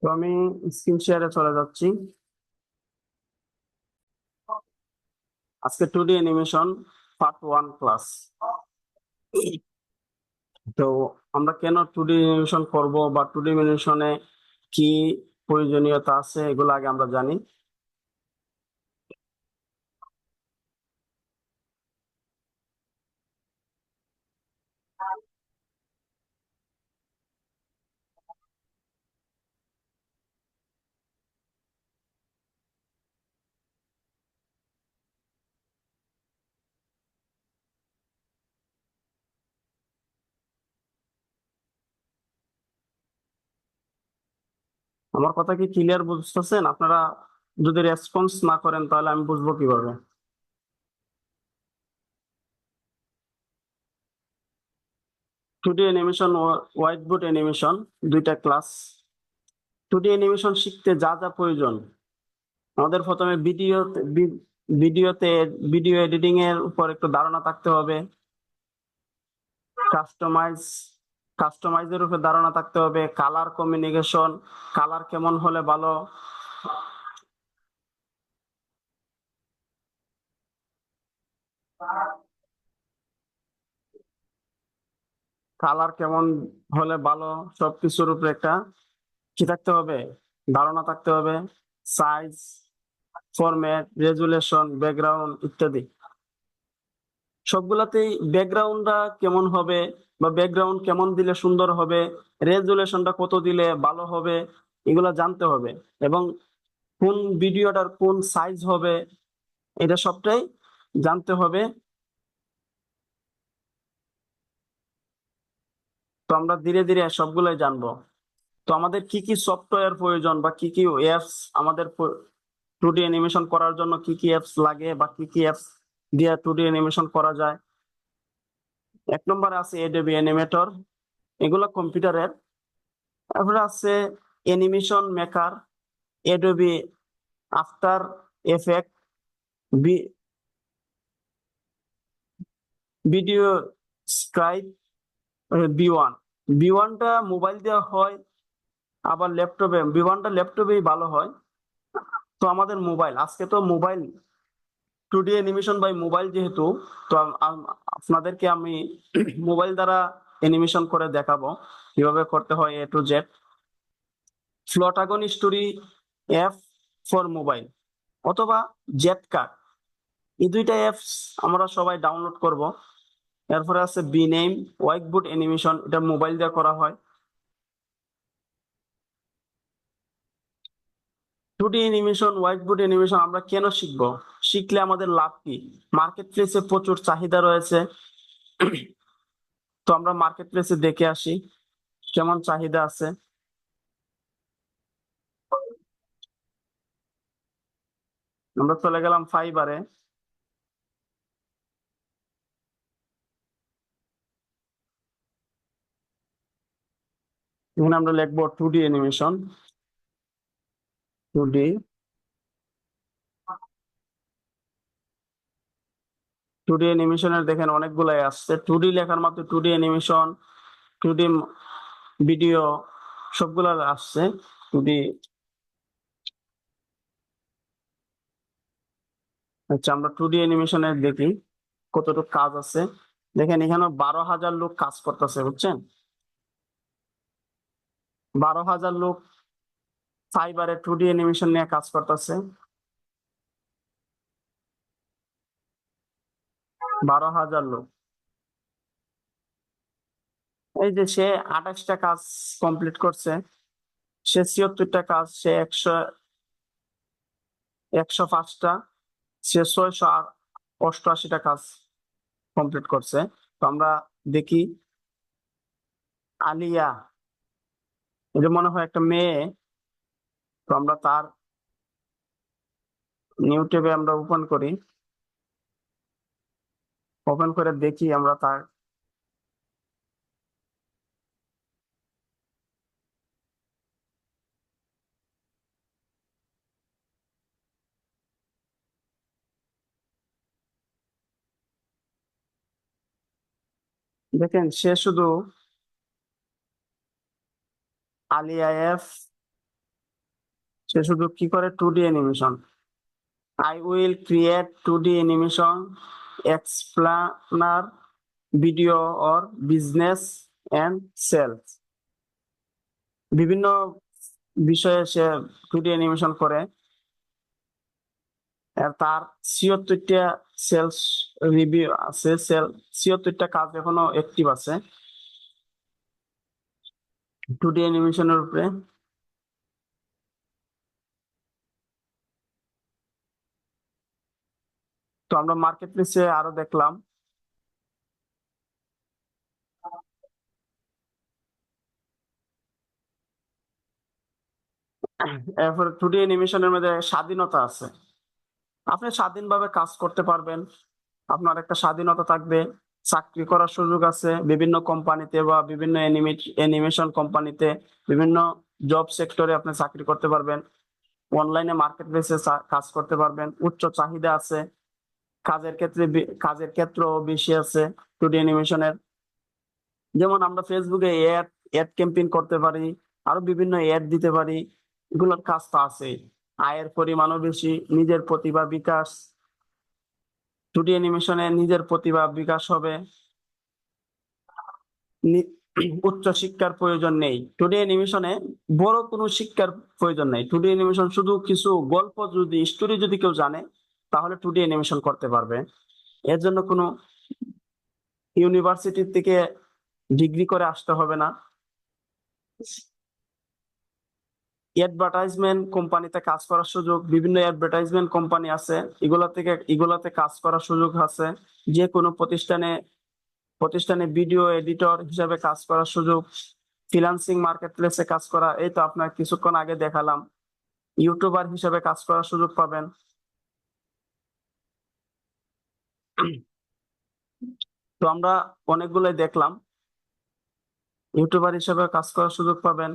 তো আমি স্ক্রিন শেয়ারে চলে যাচ্ছি। আজকে 2D অ্যানিমেশন পার্ট 1 ক্লাস। তো আমরা কেন 2D অ্যানিমেশন করব বা 2D অ্যানিমেশনে কি প্রয়োজনীয়তা আছে এগুলো আগে আমরা জানি। আমার কথা কি ক্লিয়ার বুঝতেছেন আপনারা? যদি রেসপন্স না করেন তাহলে আমি বুঝবো কিভাবে? 2D animation, white board animation, দুইটা ক্লাস। 2D অ্যানিমেশন শিখতে যা যা প্রয়োজন, আমাদের প্রথমে ভিডিওতে ভিডিও এডিটিং এর উপর একটু ধারণা থাকতে হবে। কাস্টমাইজ কাস্টমাইজের উপর ধারণা থাকতে হবে। কালার কমিউনিকেশন, কালার কেমন হলে ভালো, কালার কেমন হলে ভালো, সবকিছুর উপরে একটা কি থাকতে হবে, ধারণা থাকতে হবে। সাইজ, ফরম্যাট, রেজুলেশন, ব্যাকগ্রাউন্ড ইত্যাদি সবগুলাতেই ব্যাকগ্রাউন্ডটা কেমন হবে বা ব্যাকগ্রাউন্ড কেমন দিলে সুন্দর হবে, রেজুলেশনটা কত দিলে ভালো হবে, এগুলা জানতে হবে। এবং কোন ভিডিওটার কোন সাইজ হবে, এটা সবটাই জানতে হবে। তো আমরা ধীরে ধীরে সবগুলোই জানবো। তো আমাদের কি কি সফটওয়্যার প্রয়োজন বা কি কি অ্যাপস আমাদের 2D অ্যানিমেশন করার জন্য কি কি অ্যাপস লাগে বা কি কি অ্যাপস দিয়ে 2D অ্যানিমেশন করা যায়। এক নম্বরে আছে এডোবি অ্যানিমেটর, এগুলো কম্পিউটারের। তারপরে আছে animation maker, Adobe after effect, video scribe, বি ওয়ানটা মোবাইল দেওয়া হয়, আবার বি ওয়ানটা ল্যাপটপেই ভালো হয়। তো আমাদের মোবাইল, আজকে তো mobile 2D animation by mobile যেহেতু, তো আপনাদেরকে আমি মোবাইল দ্বারা অ্যানিমেশন করে দেখাবো কিভাবে করতে হয় A to Z। ফ্লটাগন স্টোরি অ্যাপ ফর মোবাইল অথবা জেট কার্ড, এই দুইটা অ্যাপস আমরা সবাই ডাউনলোড করব। এরপরে আছে বি নেম হোয়াইট বোর্ড অ্যানিমেশন, এটা মোবাইল দিয়ে করা হয়। 2D animation, white board animation আমরা কেন শিখবো, শিখলে আমাদের লাভ কি? মার্কেট প্লেসে প্রচুর চাহিদা রয়েছে। তো আমরা মার্কেট প্লেসে দেখে আসি কেমন চাহিদা আছে। আমরা চলে গেলাম ফাইবারে। এখানে আমরা লিখবো 2D অ্যানিমেশন। 2D 2D অ্যানিমেশনের দেখেন অনেকগুলাই আসছে। 2D লেখার মাত্র 2D অ্যানিমেশন, 2D ভিডিও সবগুলা আসছে। 2D, আচ্ছা আমরা 2D অ্যানিমেশনের দেখি কতটুকু কাজ আছে। দেখেন এখানে 12,000 লোক কাজ করতেছে, বুঝছেন? 12,000 লোক ফাইবারে 2D অ্যানিমেশন নিয়ে কাজ করতেছে। 12,000 লোক। এই যে সে 28টা কাজ কমপ্লিট করছে, সে 76টা কাজ, সে 105টা, সে 688টা কাজ কমপ্লিট করছে। তো আমরা দেখি আলিয়া, এটা মনে হয় একটা মেয়ে। তো আমরা তার নিউ ট্যাবে আমরা ওপেন করি, ওপেন করে দেখি আমরা তার। দেখেন সে শুধু আলিয়া, সে শুধু কি করে 2D animation. I will create 2D animation, explainer, video or business and sales. বিভিন্ন বিষয়ে সে 2D অ্যানিমেশন করে। আর তার 76টা সেলস রিভিউ আছে, 76টা কাজ এখনো অ্যাক্টিভ আছে 2D অ্যানিমেশনের উপরে। তো আমরা মার্কেট প্লেসে আরো দেখলাম। এরপর 2D অ্যানিমেশনের মধ্যে স্বাধীনতা আছে, আপনি স্বাধীনভাবে কাজ করতে পারবেন, আপনার একটা স্বাধীনতা থাকবে, চাকরি করার সুযোগ আছে বিভিন্ন কোম্পানিতে বা বিভিন্ন অ্যানিমেশন কোম্পানিতে, বিভিন্ন জব সেক্টরে আপনি চাকরি করতে পারবেন, অনলাইনে মার্কেট প্লেসে কাজ করতে পারবেন, উচ্চ চাহিদা আছে, কাজের ক্ষেত্র বেশি আছে 2D অ্যানিমেশনের। যেমন আমরা ফেসবুকে অ্যাড ক্যাম্পেইন করতে পারি, আরো বিভিন্ন অ্যাড দিতে পারি, এগুলোর কাজ তো আছে। আয়ের পরিমাণও বেশি, নিজের প্রতিভা বিকাশ, 2D অ্যানিমেশনে নিজের প্রতিভা বিকাশ হবে। নি- উচ্চ শিক্ষার প্রয়োজন নেই 2D অ্যানিমেশনে, বড় কোনো শিক্ষার প্রয়োজন নেই। 2D অ্যানিমেশন শুধু কিছু গল্প যদি স্টোরি যদি কেউ জানে তাহলে 2D অ্যানিমেশন করতে পারবে। এর জন্য কোনো ইউনিভার্সিটি থেকে ডিগ্রি করে আসতে হবে না। অ্যাডভার্টাইজমেন্ট কোম্পানিতে কাজ করার সুযোগ, বিভিন্ন অ্যাডভার্টাইজমেন্ট কোম্পানি আছে, এগুলাতে কাজ করার সুযোগ আছে। যে কোনো প্রতিষ্ঠানে ভিডিও এডিটর হিসাবে কাজ করার সুযোগ, ফ্রিল্যান্সিং মার্কেট প্লেসে কাজ করা, এই তো আপনার কিছুক্ষণ আগে দেখালাম, ইউটিউবার হিসাবে কাজ করার সুযোগ পাবেন। তো আমরা অনেকগুলোই দেখলাম, ইউটিউবার হিসাবে কাজ করার সুযোগ পাবেন।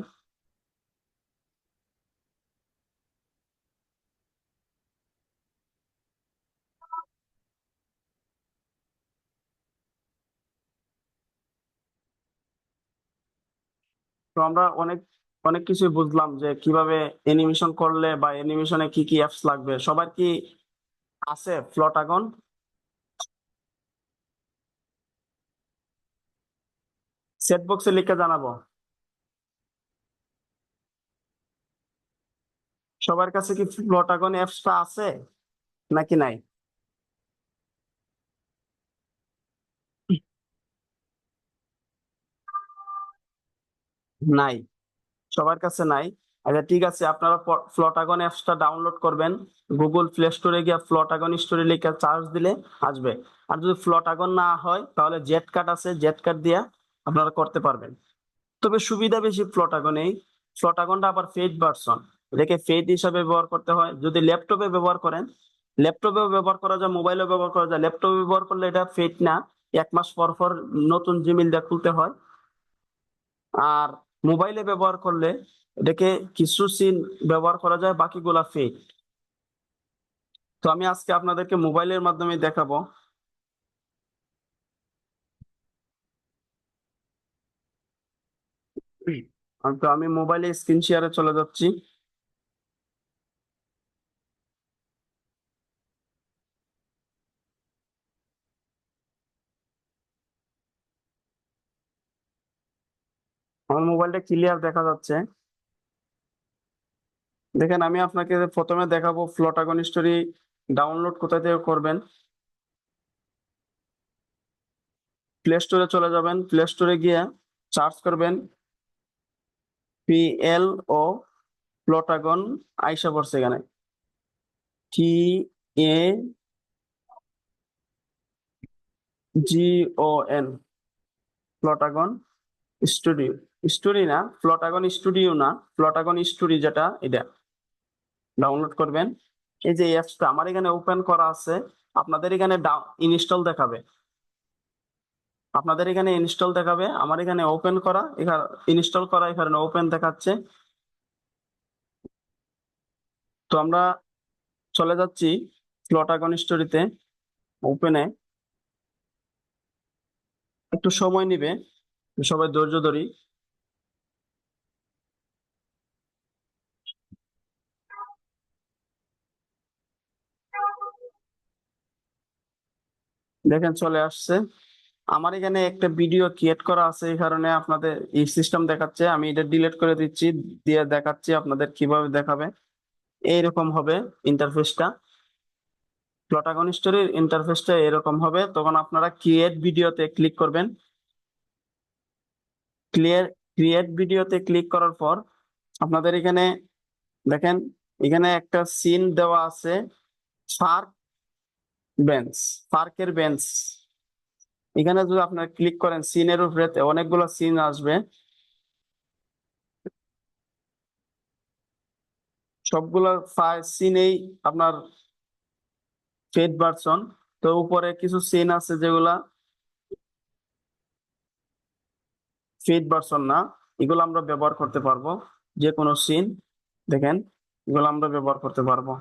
তো আমরা অনেক অনেক কিছু বুঝলাম যে কিভাবে অ্যানিমেশন করলে বা অ্যানিমেশনে কি কি অ্যাপস লাগবে। সবার কি আছে ফ্লটাগন? সেট বক্সে লিখে জানাবো। সবার কাছে কি ফ্লটাগন অ্যাপসটা আছে নাকি নাই? নাই, সবার কাছে নাই। আচ্ছা ঠিক আছে, আপনারা ফ্লটাগন অ্যাপসটা ডাউনলোড করবেন, গুগল প্লে স্টোরে গিয়ে ফ্লটাগন স্টোরে লিখে চার্জ দিলে আসবে। আর যদি ফ্লটাগন না হয় তাহলে জেট কার্ড আছে, জেট কার্ড দিয়ে আপনারা করতে পারবেন। তবে সুবিধা বেশি ফ্লটাগনেই। ফ্লটাগনটা আবার পেইড ভার্সন, এটাকে পেইড হিসাবে ব্যবহার করতে হয়। যদি ল্যাপটপে ব্যবহার করেন, ল্যাপটপেও ব্যবহার করা যায়, মোবাইলেও ব্যবহার করা যায়। ল্যাপটপে ব্যবহার করলে এটা পেইড না, 1 মাস পর পর নতুন জিমেইল দিয়ে খুলতে হয়। আর মোবাইলে ব্যবহার করলে এটাকে কিছু সিন ব্যবহার করা যায়, বাকিগুলা ফেক। তো আমি আজকে আপনাদেরকে মোবাইলের মাধ্যমে দেখাবো। তো আমি মোবাইলে স্ক্রিন শেয়ারে চলে যাচ্ছি। আমার মোবাইলটা ক্লিয়ার দেখা যাচ্ছে। দেখেন আমি আপনাকে প্রথমে দেখাবো ফ্লটাগন স্টোরি ডাউনলোড কোথা থেকে করবেন। প্লে স্টোরে চলে যাবেন, প্লে স্টোরে গিয়ে সার্চ করবেন PLO, ফ্লটাগন আইসা পড়ছে এখানে, TAGON, ফ্লটাগন স্টুডিও। স্টোরি না, ফ্লটাগন স্টুডিও না, ফ্লটাগন স্টোরি যেটা, এটা ডাউনলোড করবেন। এই যে অ্যাপসটা আমার এখানে ওপেন করা আছে, আপনাদের এখানে ইনস্টল দেখাবে, আপনাদের এখানে ইনস্টল দেখাবে, আমার এখানে ওপেন করা, এখানে ইনস্টল করা, এখানে ওপেন দেখাচ্ছে। তো আমরা চলে যাচ্ছি ফ্লটাগন স্টোরিতে, ওপেনে। একটু সময় নিবে, সবাই ধৈর্য ধরি। দেখেন চলে আসছে। আমার এখানে একটা ভিডিও ক্রিয়েট করা আছে, এই কারণে আপনাদের এই সিস্টেম দেখাচ্ছে। আমি এটা ডিলিট করে দিচ্ছি, দিয়ে দেখাচ্ছি আপনাদের কিভাবে দেখাবে। এইরকম হবে ইন্টারফেসটা, প্রোটাগনিস্টের ইন্টারফেসটা এরকম হবে। তখন আপনারা ক্রিয়েট ভিডিওতে ক্লিক করবেন। ক্রিয়েট ভিডিওতে ক্লিক করার পর আপনাদের এখানে দেখেন, এখানে একটা সিন দেওয়া আছে, পার্ক বেঞ্চ, পার্কের বেঞ্চ। এখানে যদি আপনারা ক্লিক করেন, সিনের উপরে অনেকগুলো সিন আসবে, সবগুলো সিনেই আপনার পেড ভার্সন। তো উপরে কিছু সিন আছে যেগুলা পেড ভার্সন না, এগুলো আমরা ব্যবহার করতে পারবো। যে কোনো সিন দেখেন, এগুলো আমরা ব্যবহার করতে পারবো।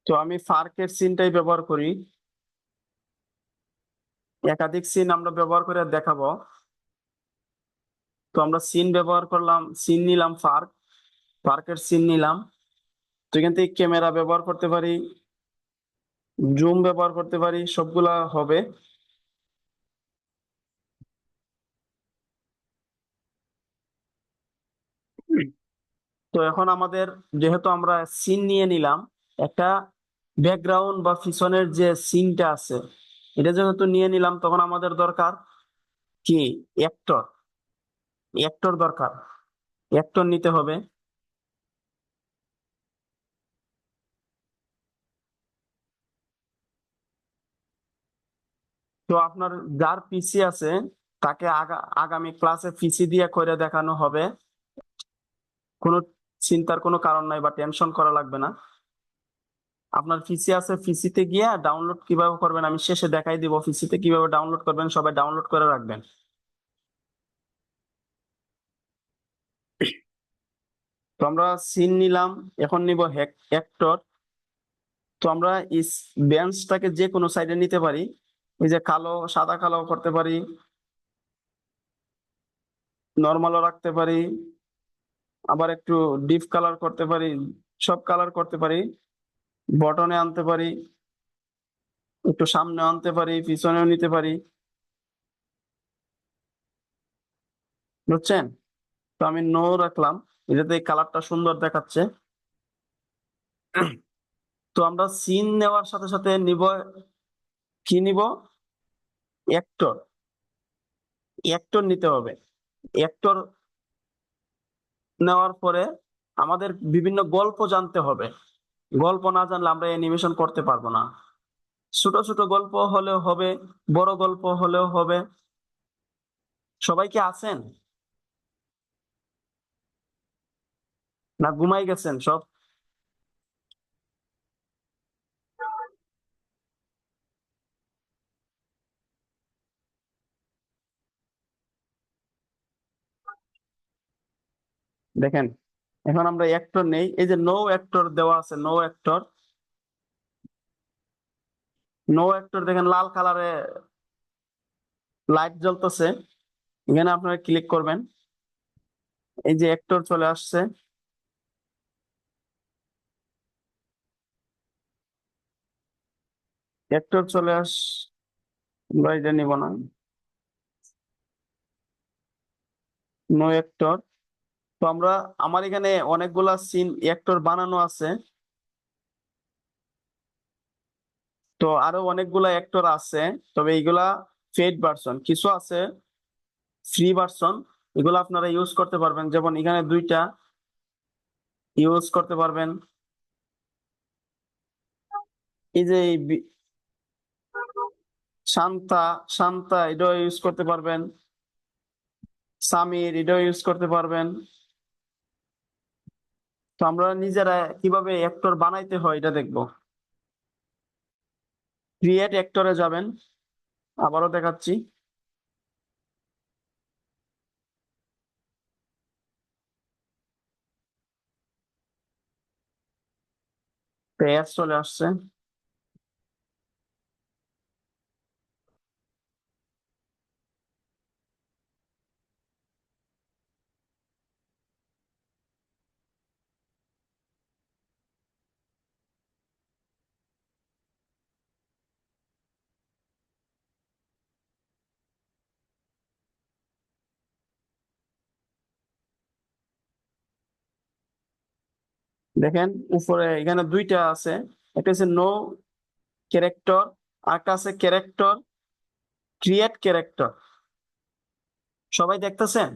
তো আমি পার্কের সিনটাই ব্যবহার করি। একাধিক সিন আমরা ব্যবহার করে দেখাবো। তো আমরা সিন ব্যবহার করলাম, সিন নিলাম, পার্কের সিন নিলাম। তো এখান থেকে ক্যামেরা ব্যবহার করতে পারি, জুম ব্যবহার করতে পারি, সবগুলা হবে। তো এখন আমাদের, যেহেতু আমরা সিন নিয়ে নিলাম, একটা ব্যাকগ্রাউন্ড বা পিছনের যে সিনটা আছে, এটা যেহেতু নিয়ে নিলাম, তখন আমাদের দরকার কি, অ্যাক্টর। অ্যাক্টর দরকার, অ্যাক্টর নিতে হবে। তো আপনার যার পিসি আছে, তাকে আগামী ক্লাসে পিসি দিয়ে করে দেখানো হবে। কোনো চিন্তার কোনো কারণ নাই বা টেনশন করা লাগবে না। আপনার পিসি আছে, পিসিতে গিয়ে ডাউনলোড কিভাবে করবেন আমি শেষে দেখাই দিব। পিসিতে কিভাবে ডাউনলোড করবেন সবাই ডাউনলোড করে রাখবেন। তো আমরা সিন নিলাম, এখন নিব অ্যাক্টর। তো আমরা ইস বেঞ্চটাকে যে কোনো সাইডে নিতে পারি, এই যে কালো, সাদা কালো করতে পারি, নর্মালও রাখতে পারি, আবার একটু ডিপ কালার করতে পারি, সব কালার করতে পারি, বটনে আনতে পারি, একটু সামনে আনতে পারি, পিছনেও নিতে পারি। বুঝছেন? তো আমি নো রাখলাম, এটাতে কালারটা সুন্দর দেখাচ্ছে। তো আমরা সিন নেওয়ার সাথে সাথে নিব, কি নিব, অ্যাক্টর। অ্যাক্টর নিতে হবে। অ্যাক্টর নেওয়ার পরে আমাদের বিভিন্ন গল্প জানতে হবে। গল্প না জানলে আমরা অ্যানিমেশন করতে পারবো না। ছোট ছোট গল্প হলেও হবে, বড় গল্প হলেও হবে। সবাই কি আছেন, না ঘুমাই গেছেন সব? দেখেন, এখন আমরা অ্যাক্টর নেই, এই যে নো অ্যাক্টর দেওয়া আছে, নো অ্যাক্টর। নো অ্যাক্টর দেখেন লাল কালারে লাইট জ্বলতেছে, এখানে আপনারা ক্লিক করবেন। এই যে অ্যাক্টর চলে আসছে। অ্যাক্টর চলে আমরা এটা নিব না, নো অ্যাক্টর। তো আমরা, আমার এখানে অনেকগুলা সিন অ্যাক্টর বানানো আছে। তো আরো অনেকগুলা অ্যাক্টর আছে, তবে এইগুলা পেইড ভার্সন, কিছু আছে ফ্রি ভার্সন। এগুলো আপনারা ইউজ করতে পারবেন, যেমন এখানে দুইটা ইউজ করতে পারবেন। এই যে শান্তা, শান্তা এটাও ইউজ করতে পারবেন, সামির এটাও ইউজ করতে পারবেন। তো আমরা নিজেরা কিভাবে অ্যাক্টর বানাইতে হয় এটা দেখবো। ক্রিয়েট অ্যাক্টরে যাবেন, আবারও দেখাচ্ছি। পেঁয়াজ চলে আসছে। দেখেন উপরে এখানে দুইটা আছে, একটা হচ্ছে নো ক্যারেক্টর, আর একটা আছে ক্যারেক্টর, ক্রিয়েট ক্যারেক্টর। সবাই দেখতেছেন?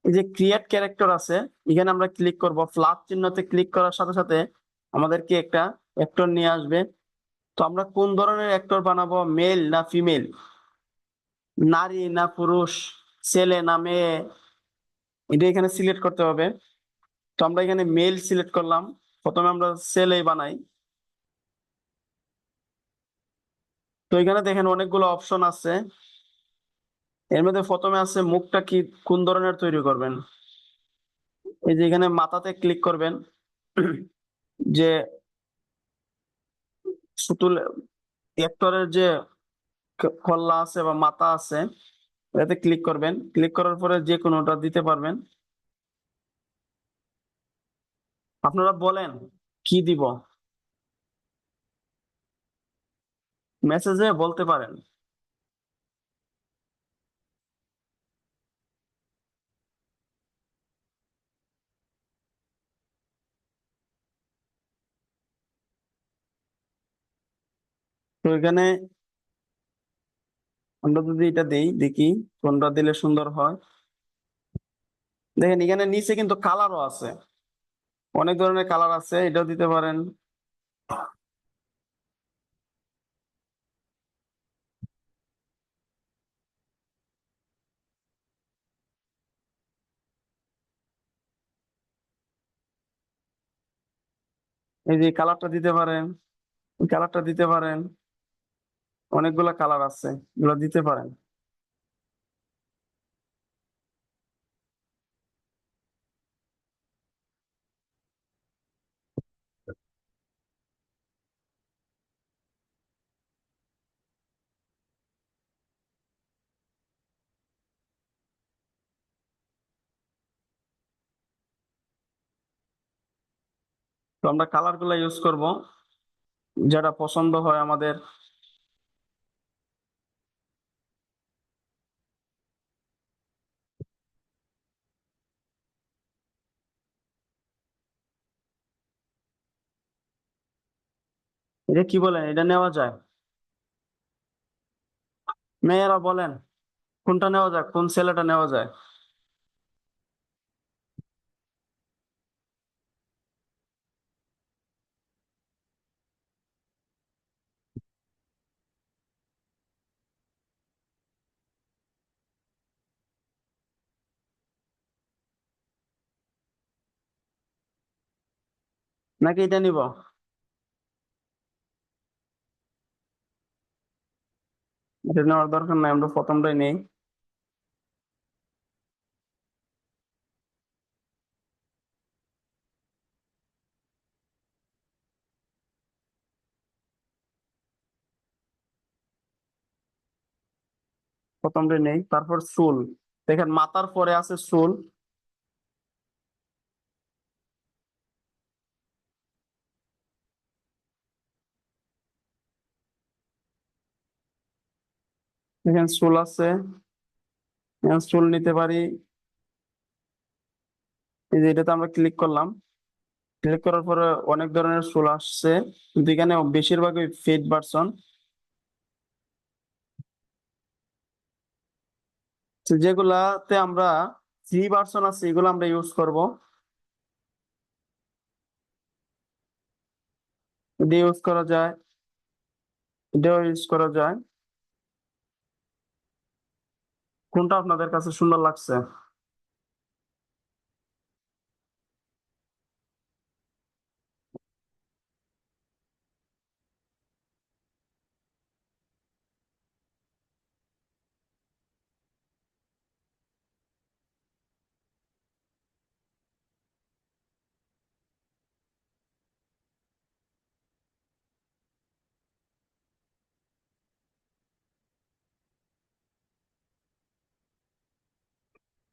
এই যে ক্রিয়েট ক্যারেক্টর আছে, এখানে আমরা ক্লিক করব, প্লাস চিহ্নতে ক্লিক করার সাথে সাথে আমাদেরকে একটা অ্যাক্টর নিয়ে আসবে। তো আমরা কোন ধরনের অ্যাক্টর বানাবো, মেল না ফিমেল, নারী না পুরুষ, ছেলে না মেয়ে, এটা এখানে সিলেক্ট করতে হবে। তো আমরা এখানে মেল সিলেক্ট করলাম, প্রথমে আমরা ছেলে বানাই। তো এখানে দেখেন অনেকগুলো অপশন আছে, এর মধ্যে প্রথমে আছে মুখটা কি কোন ধরনের তৈরি করবেন। এই যে এখানে মাথাতে ক্লিক করবেন, যে সুতুল অ্যাক্টরের যে কল্লা আছে বা মাথা আছে, এটাতে ক্লিক করবেন, ক্লিক করার পরে যে কোনোটা দিতে পারবেন। আপনারা বলেন কি দিব, মেসেজে বলতে পারেন। তো এখানে আমরা যদি এটা দেই, দেখি কোনটা দিলে সুন্দর হয়। দেখেন এখানে নিচে কিন্তু কালারও আছে, অনেক ধরনের কালার আছে, এটাও দিতে পারেন। এই যে কালারটা দিতে পারেন, এই কালারটা দিতে পারেন, অনেকগুলা কালার আছে, এগুলো দিতে পারেন। তো আমরা কালার গুলা ইউজ করব, যেটা পছন্দ হয় আমাদের। এটা কি বলেন, এটা নেওয়া যায়? মেয়েরা বলেন কোনটা নেওয়া যায়, কোন ছেলেটা নেওয়া যায়? নাকি এটা নিব? এটা নেওয়ার দরকার নাই, আমরা প্রথমটাই নেই। প্রথমটাই নেই, তারপর চুল। দেখেন মাথার পরে আছে চুল। দেখেন চুল আছে, এখানে চুল নিতে পারি। এই যে এটাতে আমরা ক্লিক করলাম, ক্লিক করার পরে অনেক ধরনের চুল আসছে, কিন্তু এখানে বেশিরভাগই ফেড ভার্সন। যেগুলাতে আমরা ফ্রি ভার্সন আছে এগুলো আমরা ইউজ করব। এটা ইউজ করা যায়, এটাও ইউজ করা যায়। কোনটা আপনাদের কাছে সুন্দর লাগছে?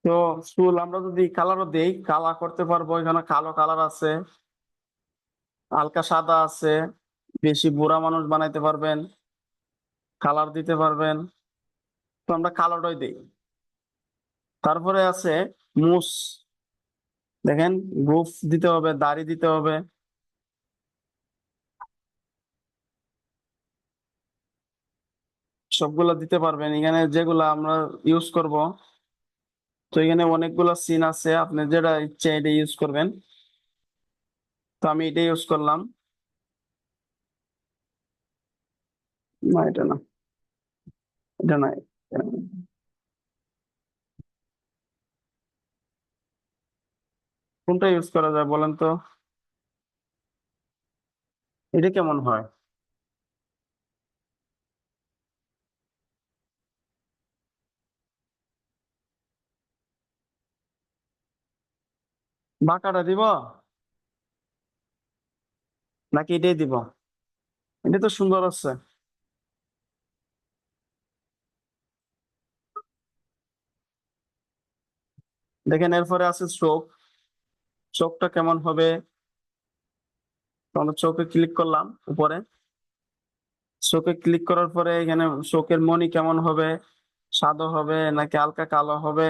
তো চুল আমরা যদি কালারও দেই, কালার করতে পারবো। এখানে কালো কালার আছে, হালকা সাদা আছে, বেশি বুড়া মানুষ বানাইতে পারবেন, কালার দিতে পারবেন। তো আমরা কালোটাই দিই। তারপরে আছে মুছ। দেখেন, গোঁফ দিতে হবে, দাড়ি দিতে হবে, সবগুলা দিতে পারবেন এখানে যেগুলা আমরা ইউজ করব। তো এখানে অনেকগুলা সিন আছে, আপনি যেটা ইচ্ছে এটা ইউজ করবেন। তো আমি এটা ইউজ করলাম। না, এটা না, এটা নাই। কোনটা ইউজ করা যায় বলেন তো? এটা কেমন হয়? বাঁকাটা দিব নাকি এটাই দিব? এটা তো সুন্দর আছে। দেখেন, এরপরে আছে চোখ। চোখটা কেমন হবে? তো আমরা চোখে ক্লিক করলাম উপরে। চোখে ক্লিক করার পরে এখানে চোখের মনি কেমন হবে? সাদা হবে নাকি হালকা কালো হবে,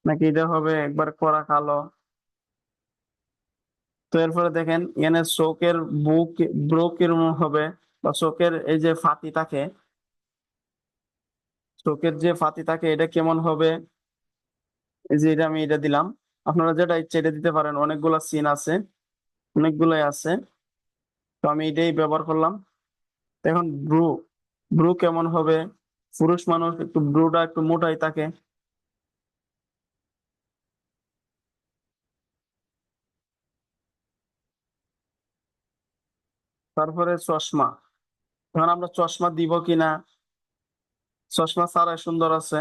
নাকি এটা হবে একবার কড়া কালো? তো এরপরে দেখেন এখানে চোখের বুক, ব্রো কিরকম হবে, বা চোখের এই যে ফাতি থাকে, চোখের যে ফাতি থাকে এটা কেমন হবে। এই যে এটা আমি এটা দিলাম। আপনারা যেটা ইচ্ছে এটা দিতে পারেন, অনেকগুলা সিন আছে, অনেকগুলাই আছে। তো আমি এটাই ব্যবহার করলাম। এখন ব্রু, ব্রু কেমন হবে? পুরুষ মানুষ একটু ব্রুটা একটু মোটাই থাকে। তারপরে চশমা। এখন আমরা চশমা দিব কিনা? চশমা ছাড়াই সুন্দর আছে।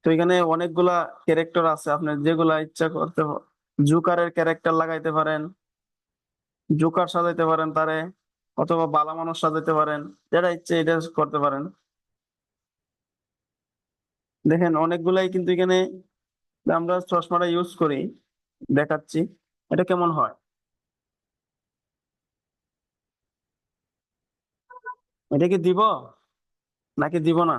তো এখানে অনেকগুলা ক্যারেক্টার আছে, আপনি যেগুলা ইচ্ছা করতে জোকারের ক্যারেক্টার লাগাইতে পারেন, জোকার সাজাইতে পারেন তারে, অথবা বালা মানুষ সাজাইতে পারেন, যেটা ইচ্ছে এটা করতে পারেন। দেখেন অনেকগুলাই কিন্তু এখানে আমরা চশমাটা ইউজ করি, দেখাচ্ছি এটা কেমন হয়। এটা কি দিব নাকি দিব না?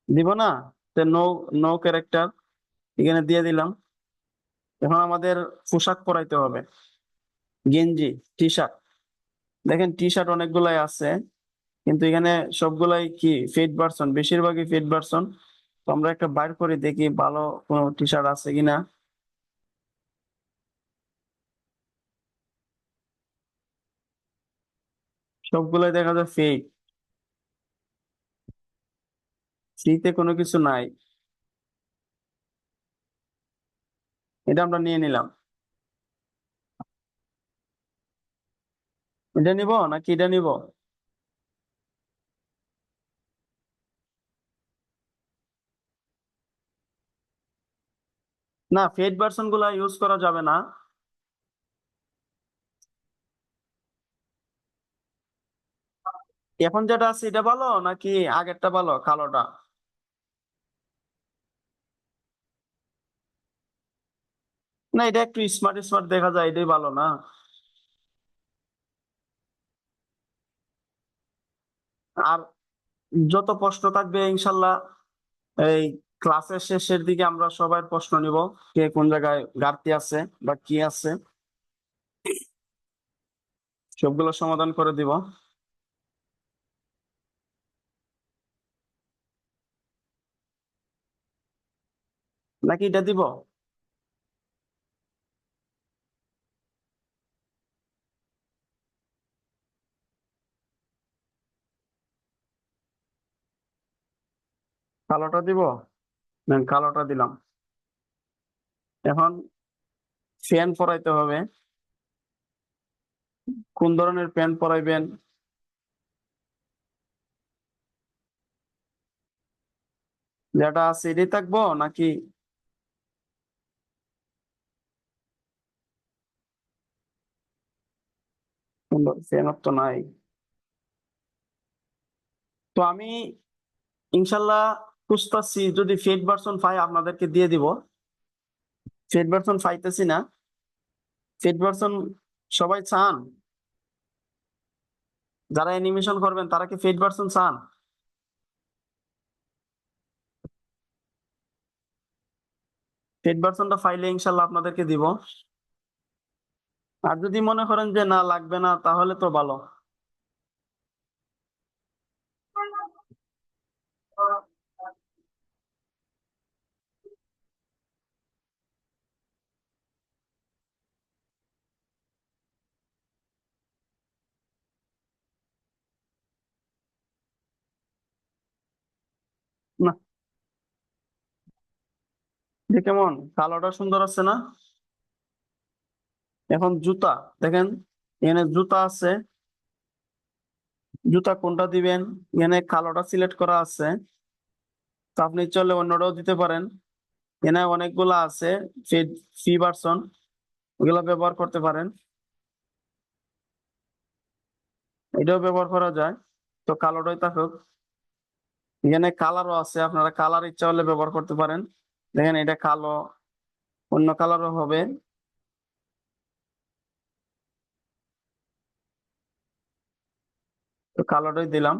দিব না। তো নো, নো ক্যারেক্টার এখানে দিয়ে দিলাম। এখন আমাদের পোশাক পরাইতে হবে, গেঞ্জি, টি শার্ট। দেখেন টি শার্ট অনেকগুলাই আছে, কিন্তু এখানে সবগুলাই কি ফিট ভার্সন, বেশিরভাগই ফিট ভার্সন। তো আমরা একটা বাইর করে দেখি ভালো কোনো টি শার্ট আছে কিনা। সবগুলাই দেখা যায় ফেক, ফ্রিতে কোনো কিছু নাই। এটা আমরা নিয়ে নিলাম। এটা নিব নাকি এটা নিব? না, ফেড ভার্সন গুলা ইউজ করা যাবে না। এখন যেটা আছে এটা ভালো নাকি আগেরটা ভালো, কালোটা? না, এটা একটু স্মার্ট স্মার্ট দেখা যায়, এটাই ভালো না? আর যত প্রশ্ন থাকবে ইনশাল্লাহ এই ক্লাসের শেষের দিকে আমরা সবাই প্রশ্ন নিব, কে কোন জায়গায় ঘাটতি আছে বা কি আছে, সবগুলো সমাধান করে দিব। নাকি এটা দিব? কালোটা দিব? দেন কালোটা দিলাম। এখন ফ্যান পরাইতে হবে। কোন ধরনের প্যান্ট পরাইবেন? যেটা আছে এটাই থাকবো নাকি? ফ্যান তো নাই। তো আমি ইনশাল্লাহ খুঁজতাছি, যদি ফেড ভার্সন পাই আপনাদেরকে দিয়ে দিব। ফেড ভার্সন পাইতেছি না। ফেড ভার্সন সবাই চান? যারা অ্যানিমেশন করবেন তারা কি ফেড ভার্সন চান? ফেড ভার্সনটা ফাইলে ইনশাল্লাহ আপনাদেরকে দিব। আর যদি মনে করেন যে না লাগবে না, তাহলে তো ভালো। না, যে কেমন কালোটা সুন্দর আছে না? এখন জুতা দেখেন, এখানে জুতা আছে। জুতা কোনটা দিবেন? এখানে কালোটা সিলেক্ট করা আছে। তো আপনি চলে অন্যটাও দিতে পারেন। এখানে অনেকগুলা আছে ফ্রি ভার্সন, ওগুলা ব্যবহার করতে পারেন। এটাও ব্যবহার করা যায়। তো কালোটাই থাকুক। এখানে কালারও আছে, আপনারা কালার ইচ্ছা হলে ব্যবহার করতে পারেন। দেখেন এটা কালো, অন্য কালারও হবে। তো কালোটাই দিলাম।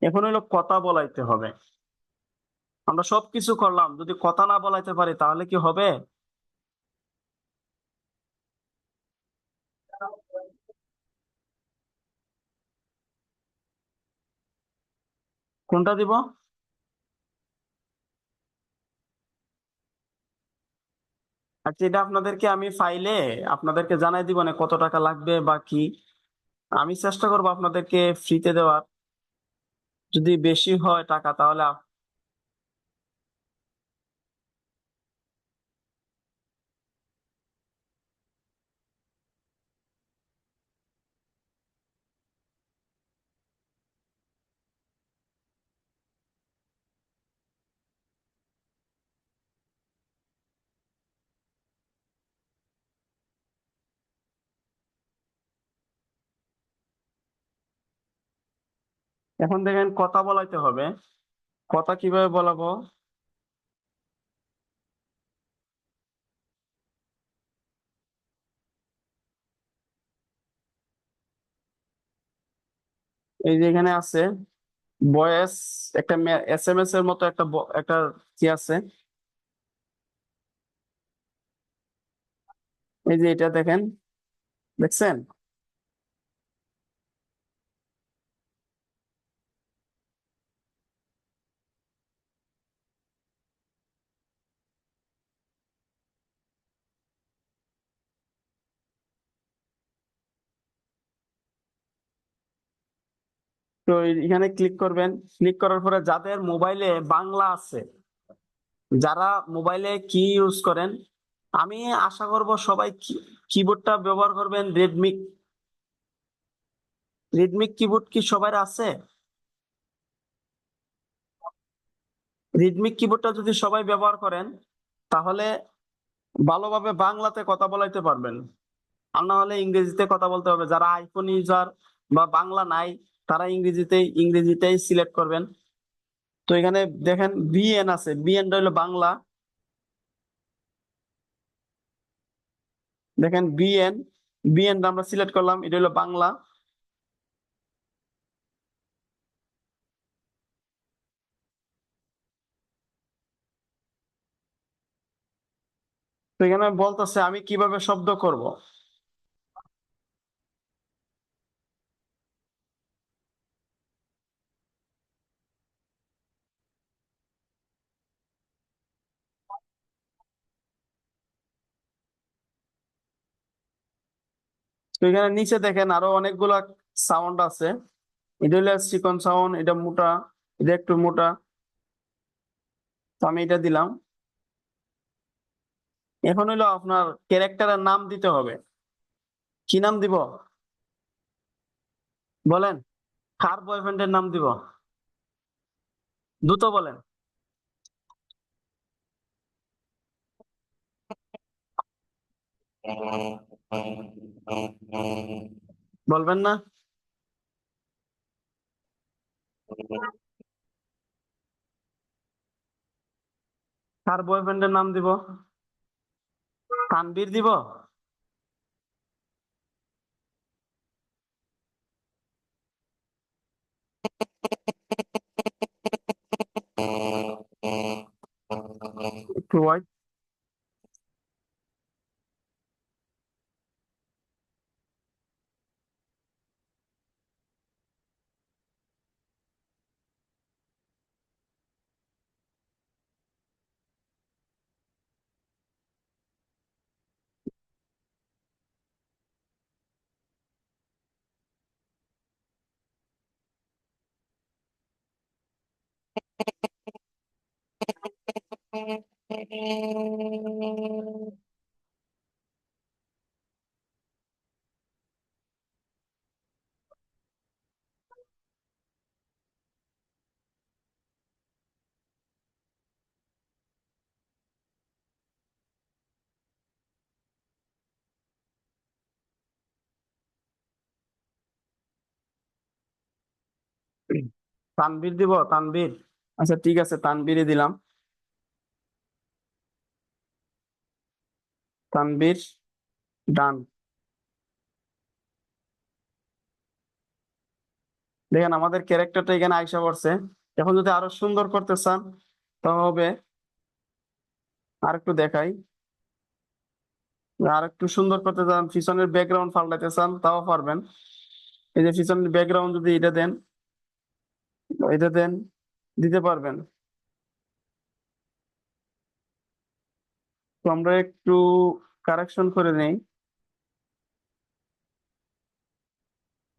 এখন হলো কথা বলাইতে হবে। আমরা সবকিছু করলাম, যদি কথা না বলাইতে পারি তাহলে কি হবে? কোনটা দিব? আচ্ছা, এটা আপনাদেরকে আমি ফাইলে আপনাদেরকে জানাই দিব না কত টাকা লাগবে বা কি। আমি চেষ্টা করবো আপনাদেরকে ফ্রিতে দেওয়ার। যদি বেশি হয় টাকা তাহলে এখন দেখেন কথা বলাইতে হবে। কথা কিভাবে বলাবো? এই যে এখানে আছে ভয়েস, একটা এসএমএস এর মতো একটা একটা কি আছে। এই যে এটা দেখেন, দেখছেন? তো এখানে ক্লিক করবেন। ক্লিক করার পরে যাদের মোবাইলে বাংলা আছে, যারা মোবাইলে কি ইউজ করেন, আমি আশা করব সবাই কিবোর্ডটা ব্যবহার করবেন রেডমি। রেডমি কিবোর্ড কি সবার আছে? রেডমি কিবোর্ডটা যদি সবাই ব্যবহার করেন, তাহলে ভালোভাবে বাংলাতে কথা বলাইতে পারবেন। আর না হলে ইংরেজিতে কথা বলতে হবে। যারা আইফোন ইউজার বা বাংলা নাই, তারা ইংরেজিতেই সিলেক্ট করবেন। তো এখানে দেখেন বিএন আছে, বিএনটা হলো বাংলা। দেখেন বিএন, বিএনটা আমরা সিলেক্ট করলাম, এটা হলো বাংলা। তো এখানে বলতেছে আমি কিভাবে শব্দ করব। তো এখানে নিচে দেখেন আরো অনেকগুলা সাউন্ড আছে। এটা হলো চিকন সাউন্ড, এটা মোটা, এটা একটু মোটা। তো আমি এটা দিলাম। এখন হলো আপনার ক্যারেক্টারের নাম দিতে হবে। কি নাম দিব বলেন? কার বয়ফ্রেন্ডের নাম দিব? দ্রুত বলেন। বলবেন না? কার বয়ফ্রেন্ডের নাম দিব? তানবীর দিব? একটু ওয়াইট। তানবীর দিব, তানবীর। আচ্ছা ঠিক আছে, তানবীরই দিলাম। তানবীর ডান। দেখেন আমাদের ক্যারেক্টারটা এখানে আইসা পড়ছে। এখন যদি আরো সুন্দর করতে চান তবে আর একটু দেখাই। আর একটু সুন্দর করতে চান, পিছনের ব্যাকগ্রাউন্ড পাল্টাতে চান, তাও পারবেন। এই যে পিছনের ব্যাকগ্রাউন্ড যদি এটা দেন, দিতে পারবেন। তো আমরা একটু কারেকশন করে নেই।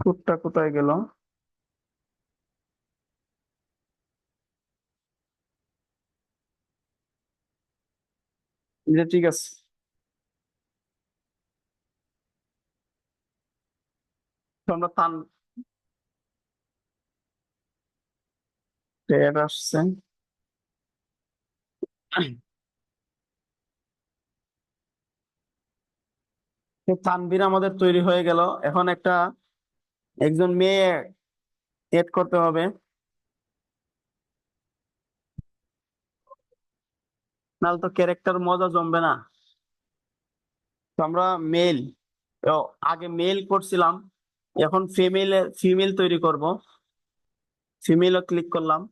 ফুটটা কোথায় গেল? যে ঠিক আছে। তো আমরা টের আসছে। তো তানভীর আমাদের তৈরি হয়ে গেল। এখন একজন মেয়ে এড করতে হবে। নাহলে তো ক্যারেক্টার মজা জমবে না। তো আমরা মেল, আগে মেল করছিলাম, এখন ফিমেল তৈরি করব। ফিমেলও ক্লিক করলাম।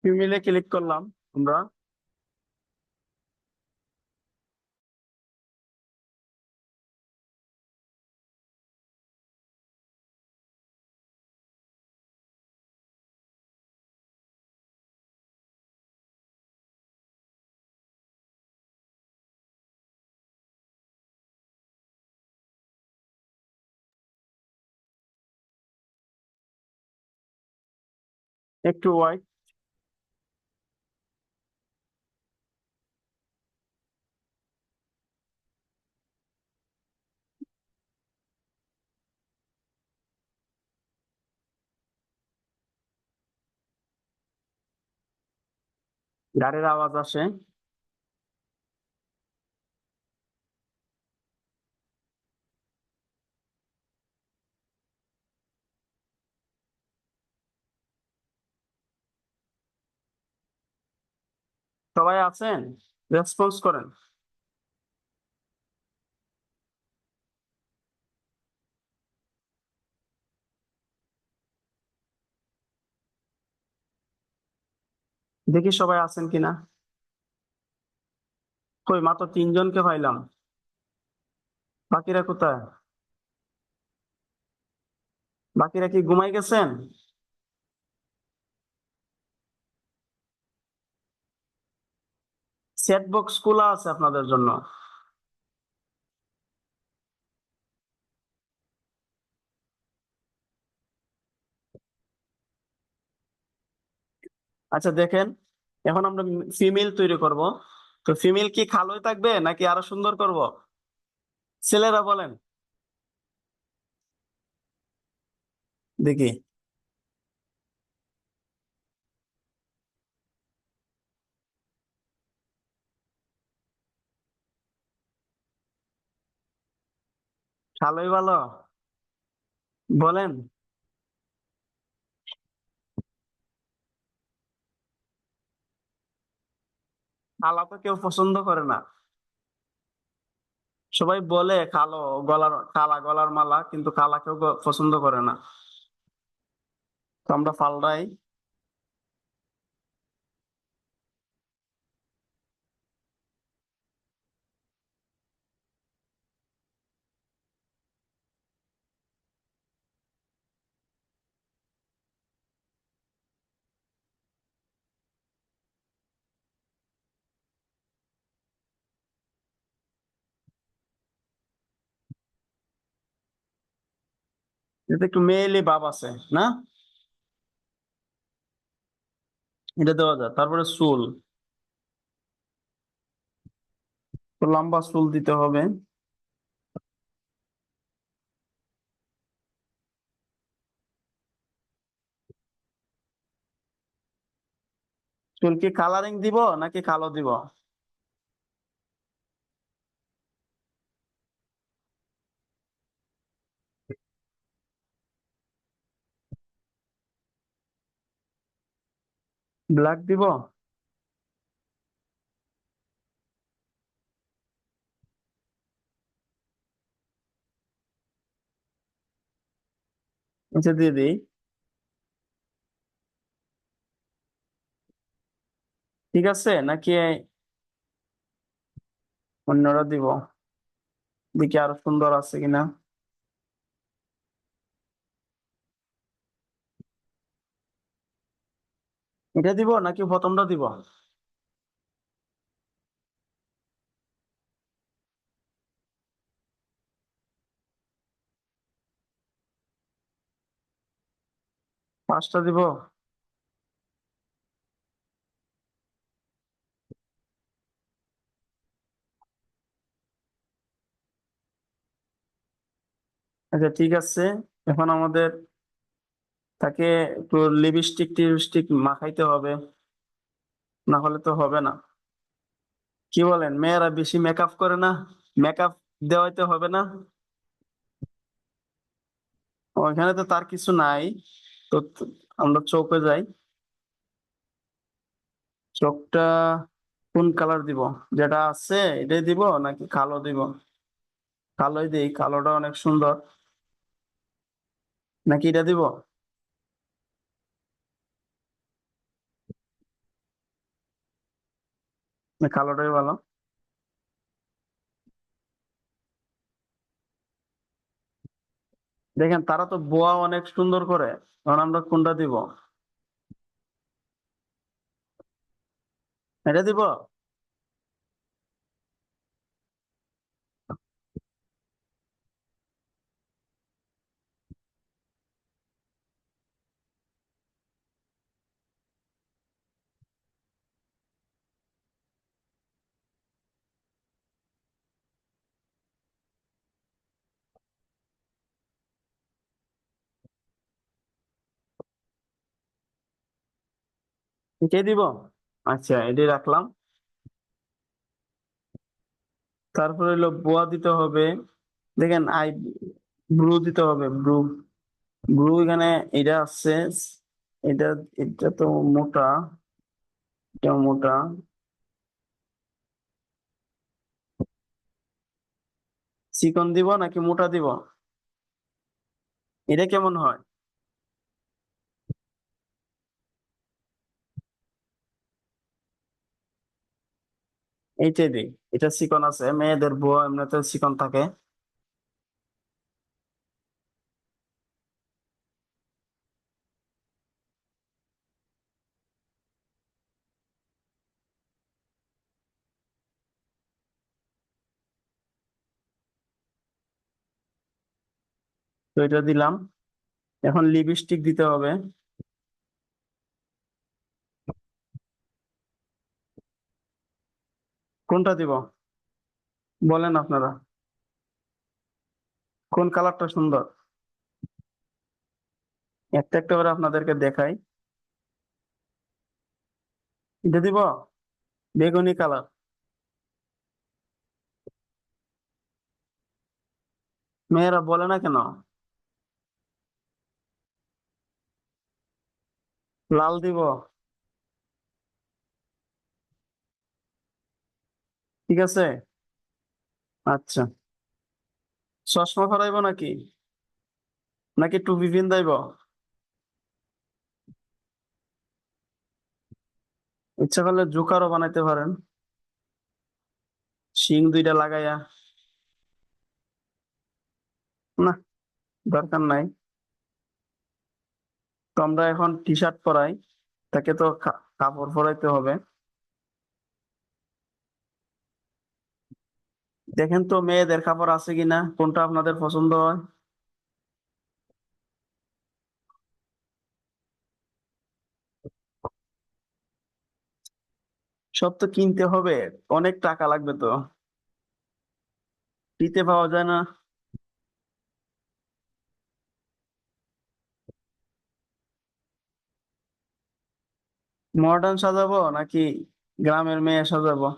ফিমেলে ক্লিক করলাম আমরা। একটু ওয়াইট। গাড়ির আওয়াজ আসে। সবাই আছেন? রেসপন্স করেন। দেখি সবাই আছেন কিনা। কই, মাত্র তিনজনকে পাইলাম। বাকিরা কোথায়? বাকিরা কি ঘুমাই গেছেন? সেট বক্স খোলা আছে আপনাদের জন্য। আচ্ছা দেখেন, এখন আমরা ফিমেল তৈরি করব। তো ফিমেল কি কালোই থাকবে নাকি আরো সুন্দর করব? ছেলেরা বলেন দেখি। ভালোই ভালো বলেন। কালা তো কেউ পছন্দ করে না। সবাই বলে কালো গলার, কালা গলার মালা, কিন্তু কালা কেউ পছন্দ করে না। তো আমরা পাল্টাই। এতে একটু মেয়েলি ভাব আছে, না? এটা দেওয়া যায়। তারপরে চুল, তো লম্বা চুল দিতে হবে। চুল কি কালারিং দিব নাকি কালো দিব? ব্ল্যাক দিব। আচ্ছা, দিয়ে দিই। ঠিক আছে নাকি অন্যরা দিব? দেখি আরো সুন্দর আছে কিনা। এটা দিব নাকি প্রথমটা দিব? পাঁচটা দিব। আচ্ছা, ঠিক আছে। এখন আমাদের তাকে একটু লিপস্টিক টিপস্টিক মাখাইতে হবে, না হলে তো হবে না। কি বলেন, মেয়েরা বেশি মেকআপ করে না? মেকআপ দেওয়াইতে হবে না? ওইখানে তো তার কিছু নাই। তো আমরা চোখে যাই। চোখটা কোন কালার দিব? যেটা আছে এটাই দিব নাকি কালো দিব? কালোই দিই, কালোটা অনেক সুন্দর। নাকি এটা দিব? না, কালোটাই ভালো। দেখেন, তারা তো বোয়া অনেক সুন্দর করে। কারণ আমরা কোনটা দিব? এটা দিব। এটাই দিব। আচ্ছা, এটাই রাখলাম। তারপরে হলো বোয়া দিতে হবে। দেখেন, ব্রু দিতে হবে, ব্রু। ব্রু এখানে এটা আছে। এটা এটা তো মোটা, এটা মোটা। চিকন দিব নাকি মোটা দিব? এটা কেমন হয়? এইটাই দিই। এটা চিকন আছে, মেয়েদের বউ এমনিতে চিকন থাকে। তো এটা দিলাম। এখন লিপস্টিক দিতে হবে। কোনটা দিব বলেন আপনারা? কোন কালারটা সুন্দর? একটা একটা করে আপনাদেরকে দেখাই। এটা দিব, বেগুনি কালার। মেয়েরা বলে না কেন? লাল দিব? ঠিক আছে। আচ্ছা, চশমা পরাইবো নাকি, নাকি টুপি পিন্দাইব? ইচ্ছা করলে জোকারও বানাইতে পারেন, শিং দুইটা লাগাইয়া। না, দরকার নাই। তো আমরা এখন টি শার্ট পরাই, তাকে তো কাপড় পরাইতে হবে। দেখেন তো মেয়েদের কাপড় আছে কিনা, কোনটা আপনাদের পছন্দ হয়। সব তো কিনতে হবে, অনেক টাকা লাগবে তো। ফ্রিতে পাওয়া যায় না। মডার্ন সাজাবো নাকি গ্রামের মেয়ে সাজাবো?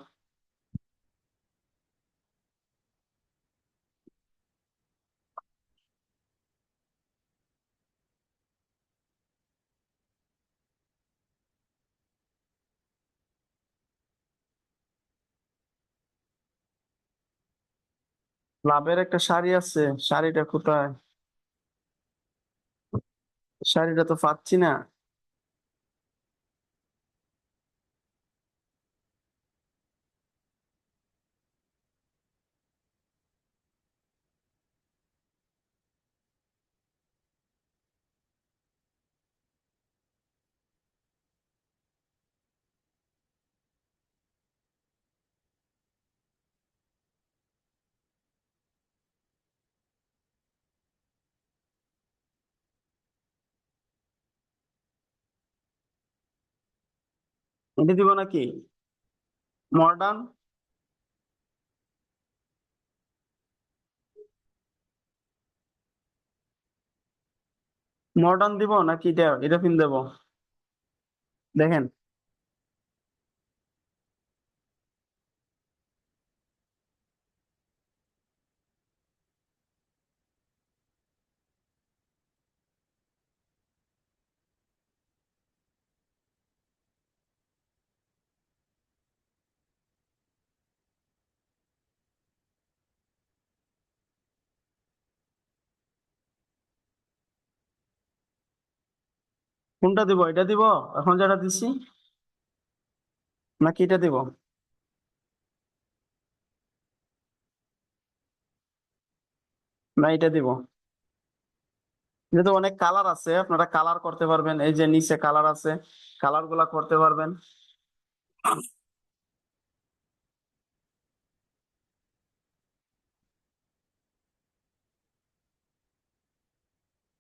লাভের একটা শাড়ি আছে, শাড়িটা কোথায়? শাড়িটা তো পাচ্ছি না। এটা দিব নাকি মডার্ন? মডার্ন দিব নাকি এটা এটা পিন দেবো? দেখেন, কোনটা দিব, এটা দিব এখন যেটা দিছি, নাকি এটা দিব? না, এটা দিব। এটা তো অনেক কালার আছে, আপনারা কালার করতে পারবেন, এই যে নিচে কালার আছে, কালার গুলা করতে পারবেন।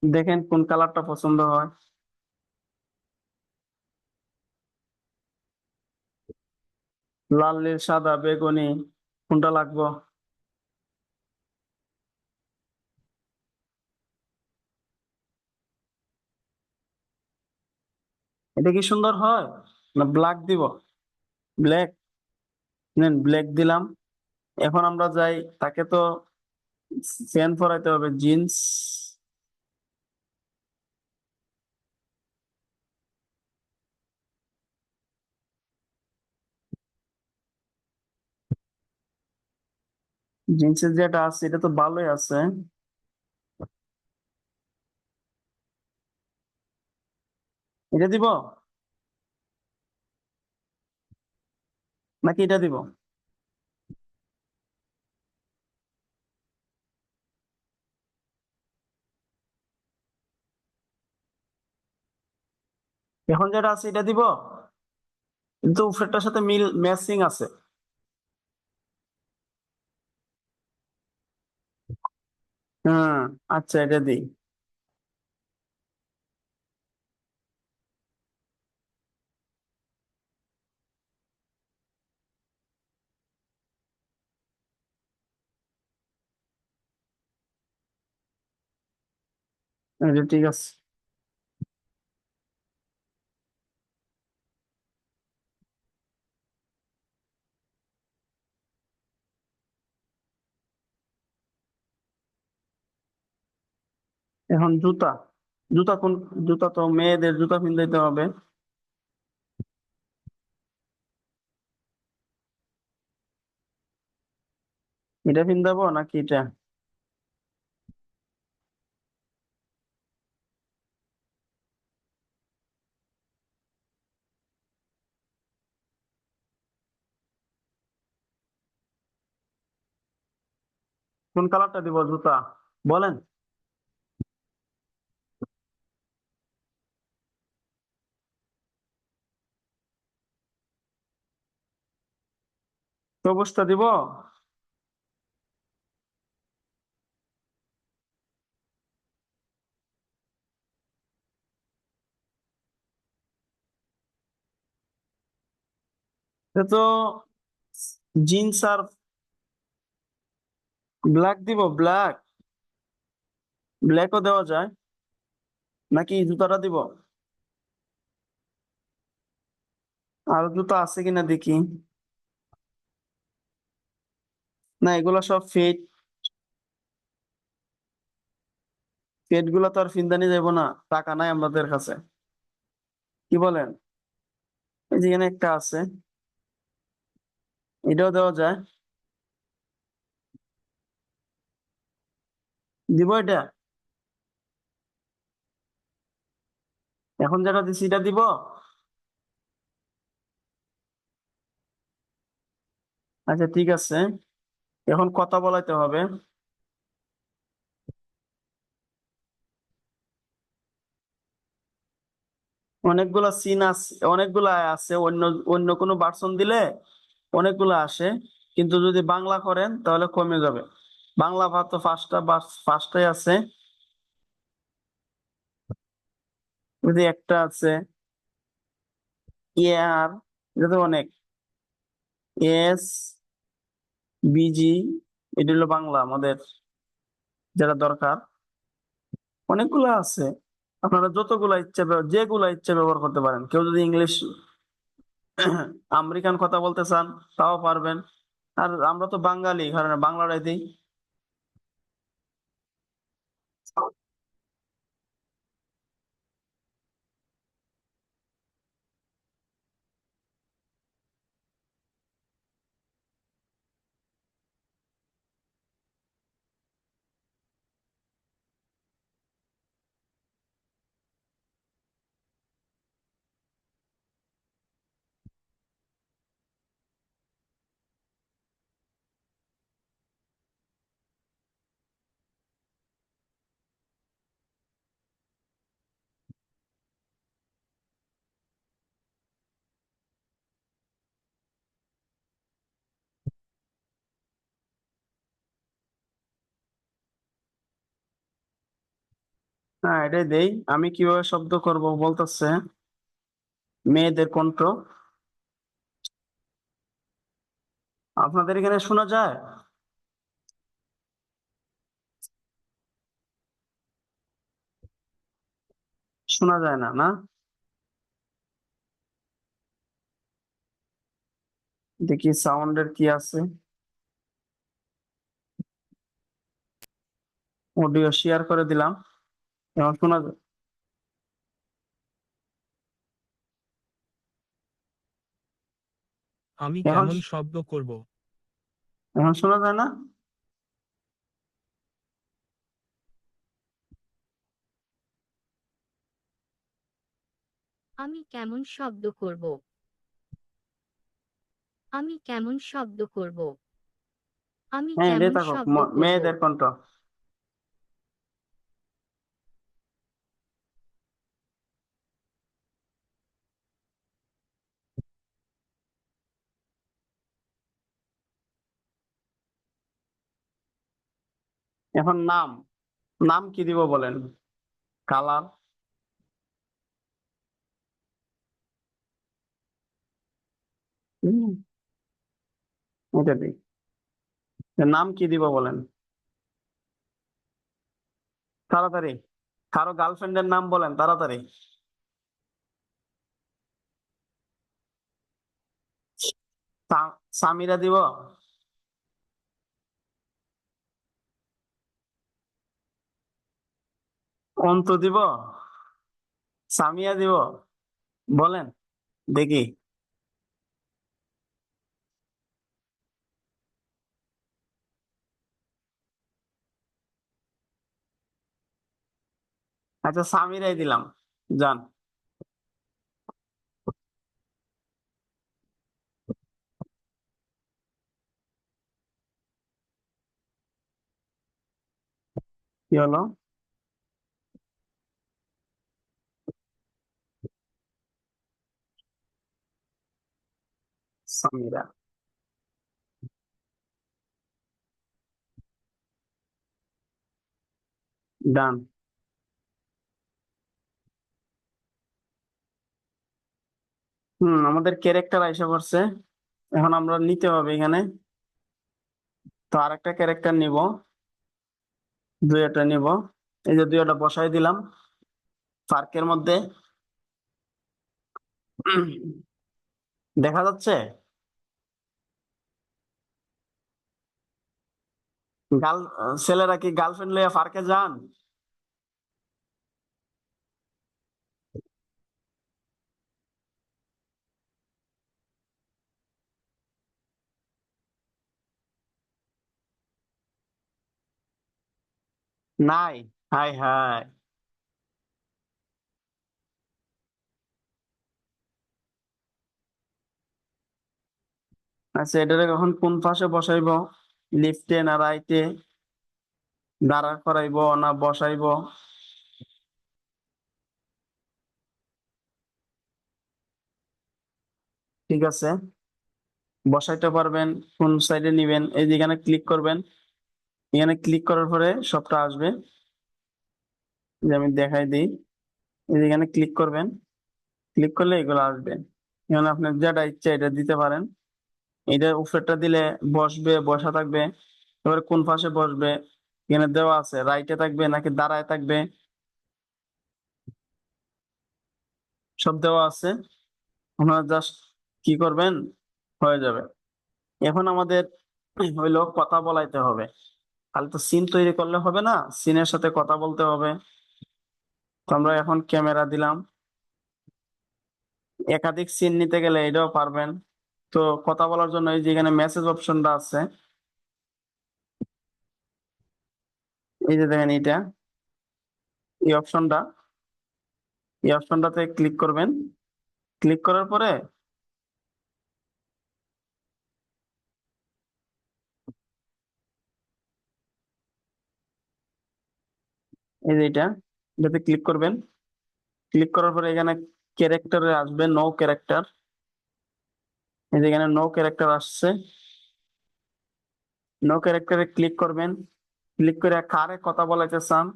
দেখেন কোন কালারটা পছন্দ হয়। লাল, নীল, সাদা, বেগুনি, কোনটা লাগবে? এটা কি সুন্দর হয়, না ব্ল্যাক দিব? ব্ল্যাক, নেন ব্ল্যাক দিলাম। এখন আমরা যাই, তাকে তো প্যান্ট পরাইতে হবে, জিন্স। জিন্সের যেটা আছে এটা তো ভালোই আছে। এটা দিব নাকি এটা দিব? এখন যেটা আছে এটা দিব, কিন্তু উপরেরটার সাথে মিল ম্যাচিং আছে। হ্যাঁ, আচ্ছা এটা দিই। এটা ঠিক আছে। এখন জুতা, জুতা কোন, জুতা তো মেয়েদের জুতা কিনতে হবে। এটা কিনতে নাকি এটা? কোন কালারটা দিব জুতা বলেন? সবুজটা দিব? এটা তো জিন্স আর ব্ল্যাক দিব, ব্ল্যাক, ব্ল্যাকও দেওয়া যায়, নাকি জুতাটা দিব? আর জুতা আছে কিনা দেখি। না, এগুলো সব ফেক। ফেক গুলো তো আর ফিনদানি যাবো না, টাকা নাই আমাদের কাছে। কি বলেন? এই যেখানে একটা আছে, এটাও দেওয়া যায়। দিব এটা? এখন যেটা দিছি এটা দিব? আচ্ছা ঠিক আছে, এখন কথা বলাইতে হবে। অনেকগুলা সিন আছে, অনেকগুলা আছে, অন্য অন্য কোনো ভার্সন দিলে অনেকগুলা আসে, কিন্তু যদি বাংলা করেন তাহলে কমে যাবে। বাংলা ভাষা তো ফার্স্টে আছে, যদি একটা আছে ইয়ার, এটা তো অনেক, এস বিজি, এটা হলো বাংলা আমাদের যেটা দরকার। অনেকগুলা আছে, আপনারা যতগুলা ইচ্ছা যেগুলা ইচ্ছা ব্যবহার করতে পারেন। কেউ যদি ইংলিশ আমেরিকান কথা বলতে চান তাও পারবেন। আর আমরা তো বাঙালি, কারণ বাংলাটাই দিই। হ্যাঁ, এটাই দেই। আমি কিভাবে শব্দ করব বলতেছে, মেয়েদের কণ্ঠ। আপনাদের এখানে শোনা যায়? শোনা যায় না, না? দেখি সাউন্ডের কি আছে। অডিও শেয়ার করে দিলাম, এখন শোনা যায়? আমি এখন, কেমন শব্দ করব? এখন শোনা যায় না? আমি কেমন শব্দ করব? আমি কেমন শব্দ করব? আমি হ্যাঁ, এটাই কেমন থাকুক, শব্দ করব? মেয়েদের কণ্ঠ। এখন নাম, নাম কি দিব বলেন? কালার, এটা দিই। নাম কি দিব বলেন? তাড়াতাড়ি, কারো গার্লফ্রেন্ডের নাম বলেন তাড়াতাড়ি। সামিরা দিব? অন্তু দিব? সামিয়া দিব? বলেন দেখি। আচ্ছা সামিরাই দিলাম, যান। কি হলো? সামিরা, ডান। আমাদের ক্যারেক্টার আইসা পড়ছে। এখন আমরা নিতে হবে এখানে। তো আরেকটা ক্যারেক্টার নিব, দুইটা নিব। এই যে দুইটা বসাই দিলাম পার্কের মধ্যে। উম, দেখা যাচ্ছে? গার্ল ছেলেরা কি গার্লফ্রেন্ড লইয়া পার্কে যান? নাই? High high. আচ্ছা এটারে কখন কোন পাশে বসাইবো? লিফটে না রাইটে? দাঁড়া করাইবো না বসাইবো? ঠিক আছে, বসাইতে পারবেন। কোন সাইডে নিবেন, এই যে এখানে ক্লিক করবেন। এখানে ক্লিক করার পরে সবটা আসবে। যে আমি দেখাই দিই, এই যে এখানে ক্লিক করবেন। ক্লিক করলে এগুলো আসবে। এখানে আপনার যেটা ইচ্ছা এটা দিতে পারেন। এটা উপরেরটা দিলে বসবে, বসা থাকবে। এবারে কোন পাশে বসবে এখানে দেওয়া আছে, রাইটে থাকবে নাকি দাঁড়ায় থাকবে সব দেওয়া আছে। আপনারা জাস্ট কি করবেন, হয়ে যাবে। এখন আমাদের হইলো কথা বলাইতে হবে। খালি তো সিন তৈরি করলে হবে না, সিনের সাথে কথা বলতে হবে। তো আমরা এখন ক্যামেরা দিলাম। একাধিক সিন নিতে গেলে এটাও পারবেন। তো কথা বলার জন্য এই যে এখানে মেসেজ অপশনটা আছে, এই যে দেখেন এইটা, এই অপশনটা, এই অপশনটাতে ক্লিক করবেন। ক্লিক করার পরে এই যে এটা, এটাতে ক্লিক করবেন। ক্লিক করার পরে এখানে ক্যারেক্টারে আসবে নো ক্যারেক্টার। এই যে এখানে নো ক্যারেক্টার আসছে। নো ক্যারেক্টারে ক্লিক করবেন। ক্লিক করে কারে কথা বলাইতে চান,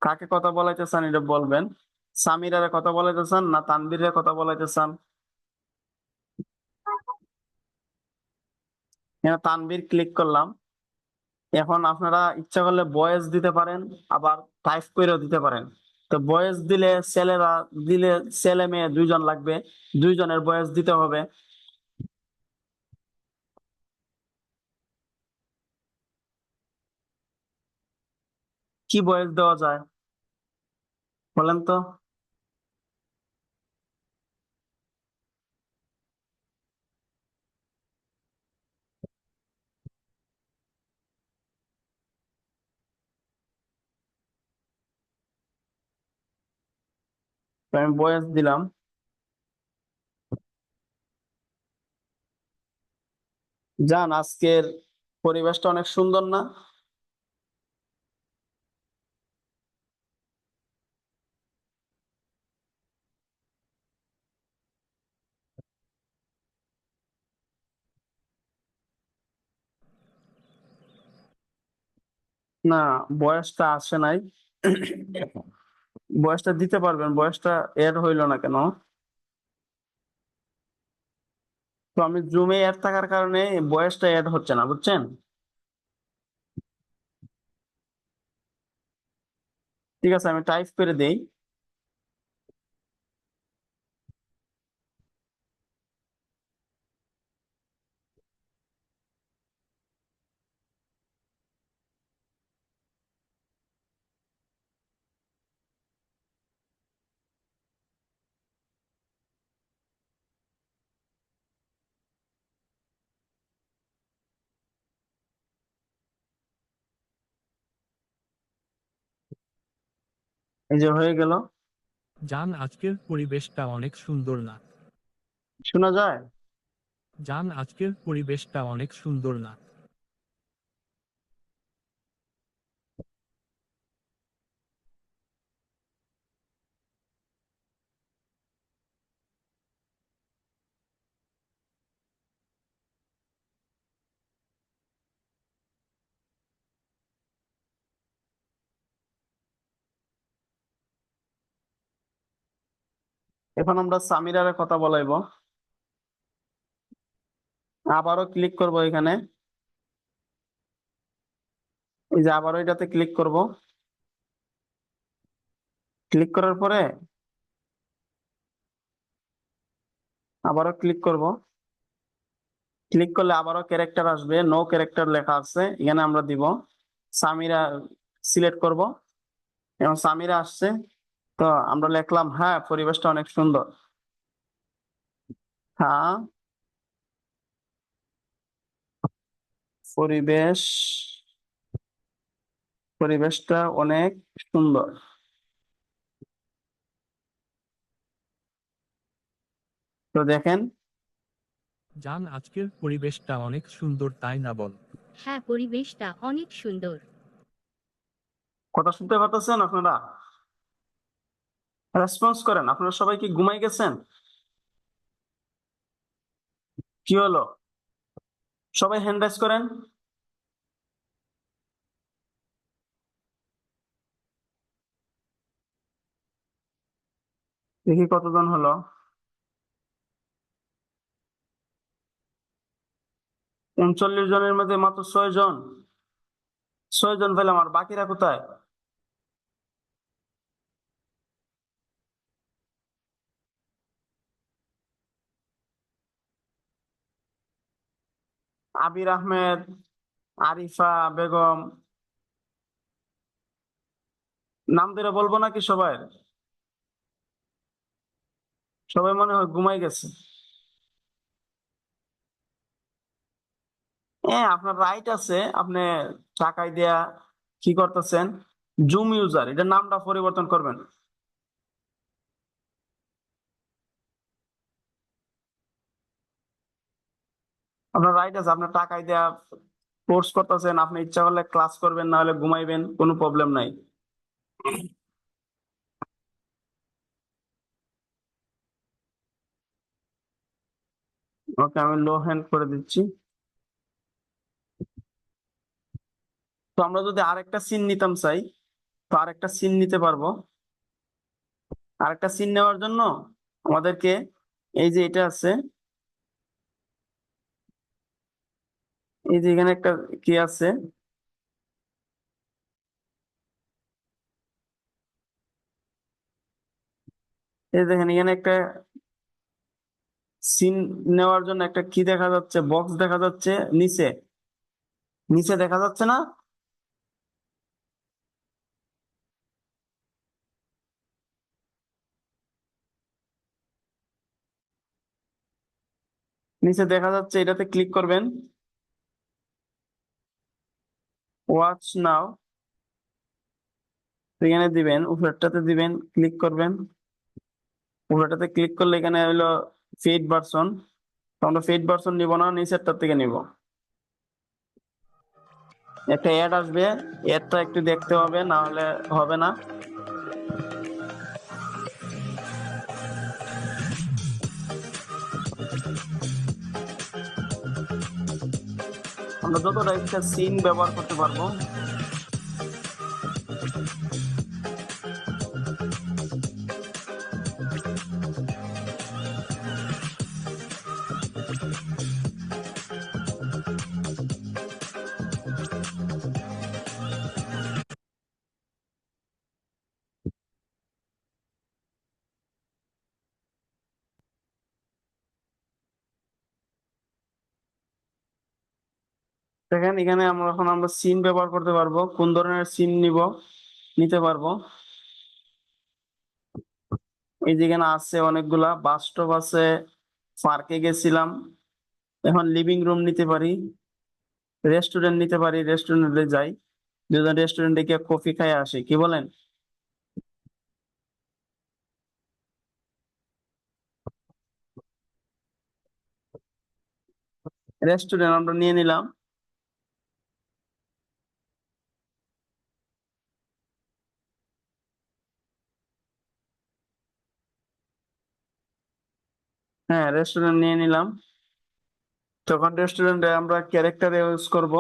কাকে কথা বলাইতে চান এটা বলবেন। সামিরারে কথা বলাইতে চান না তানভীরের কথা বলাইতে চান? এখানে তানভীর ক্লিক করলাম। এখন আপনারা ইচ্ছা করলে ভয়েস দিতে পারেন, আবার টাইপ করেও দিতে পারেন। তো ভয়েস দিলে ছেলেরা, দিলে ছেলে মেয়ে দুইজন লাগবে, দুইজনের ভয়েস দিতে হবে। কি ভয়েস দেওয়া যায় বলেন তো? তো আমি ভয়েস দিলাম। জান আজকের পরিবেশটা অনেক সুন্দর না? না, বয়সটা আসে নাই। বয়সটা দিতে পারবেন, বয়সটা এড হইলো না কেন? তো আমি জুমে এড থাকার কারণে বয়সটা এড হচ্ছে না, বুঝছেন? ঠিক আছে, আমি টাইপ করে দেই। এই যে হয়ে গেল। জান আজকের পরিবেশটা অনেক সুন্দর না? শোনা যায়? জান আজকের পরিবেশটা অনেক সুন্দর না? এখন আমরা সামিরার কথা বলাইবো। আবারও ক্লিক করব এখানে। এই যে আবারও এটাতে ক্লিক করব। ক্লিক করার পরে আবারও ক্লিক করব। ক্লিক করলে আবারও ক্যারেক্টার আসবে, নো ক্যারেক্টার লেখা আছে, এখানে আমরা দিব সামিরা। সিলেক্ট করব এবং সামিরা আসছে। তো আমরা লিখলাম, হ্যাঁ পরিবেশটা অনেক সুন্দর। হ্যাঁ, পরিবেশ পরিবেশটা অনেক সুন্দর। তো দেখেন, জান আজকের পরিবেশটা অনেক সুন্দর, তাই না বল? হ্যাঁ, পরিবেশটা অনেক সুন্দর। কথা শুনতে পাচ্ছেন আপনারা? রেসপন্স করেন। আপনারা সবাই কি ঘুমাই গেছেন? কি হলো? সবাই হ্যান্ড রাইজ করেন। দেখি কতজন হলো। 39 জনের মধ্যে মাত্র 6 জন। 6 জন পেলাম, আর বাকিরা কোথায়? আবির আহমেদ, আরিফা বেগম, নাম ধরে বলবো নাকি সবাই? সবাই মনে হয় ঘুমাই গেছে। হ্যাঁ, আপনার রাইট আছে। আপনি টাকায় দেয়া কি করতেছেন? জুম ইউজার, এটার নামটা পরিবর্তন করবেন। আপনার রাইট আছে, আপনার টাকায় দেয়া কোর্স করতেছেন, আপনি ইচ্ছা করলে ক্লাস করবেন, না হলে ঘুমাইবেন, কোনো প্রবলেম নাই। ওকে, আমি লো হ্যান্ড করে দিচ্ছি। তো আমরা যদি আরেকটা সিন নিতাম চাই, তো আরেকটা সিন নিতে পারবো। আরেকটা সিন নেওয়ার জন্য আমাদেরকে, এই যে এটা আছে, এই যে এখানে একটা কি আছে, এই দেখেন এখানে একটা সিন নেওয়ার জন্য একটা কি দেখা যাচ্ছে, বক্স দেখা যাচ্ছে নিচে। নিচে দেখা যাচ্ছে না? নিচে দেখা যাচ্ছে, এটাতে ক্লিক করবেন। ওয়াচ নাও, এখানে দিবেন, উপরেরটাতে দিবেন, ক্লিক করবেন। উপরেরটাতে ক্লিক করলে এখানে হলো পেইড ভার্সন। তো আমরা পেইড ভার্সন নিব না, নিচেরটার থেকে নিব। একটা অ্যাড আসবে, অ্যাডটা একটু দেখতে হবে, না হলে হবে না। আমরা যতটা ইচ্ছা সিন ব্যবহার করতে পারবো। দেখেন এখানে আমরা সিন ব্যবহার করতে পারবো, কোন ধরনের সিন নিতে পারবো। এই যেখানে আছে অনেকগুলা, বাস স্টপ আছে, পার্কে গেছিলাম, এখন লিভিং রুম নিতে পারি, রেস্টুরেন্ট নিতে পারি, রেস্টুরেন্টে যাই, দুজন রেস্টুরেন্টে গিয়ে কফি খাই আসি, কি বলেন? রেস্টুরেন্ট আমরা নিয়ে নিলাম। হ্যাঁ, রেস্টুরেন্ট নিয়ে নিলাম। তখন রেস্টুরেন্টে আমরা ক্যারেক্টার ইউজ করব।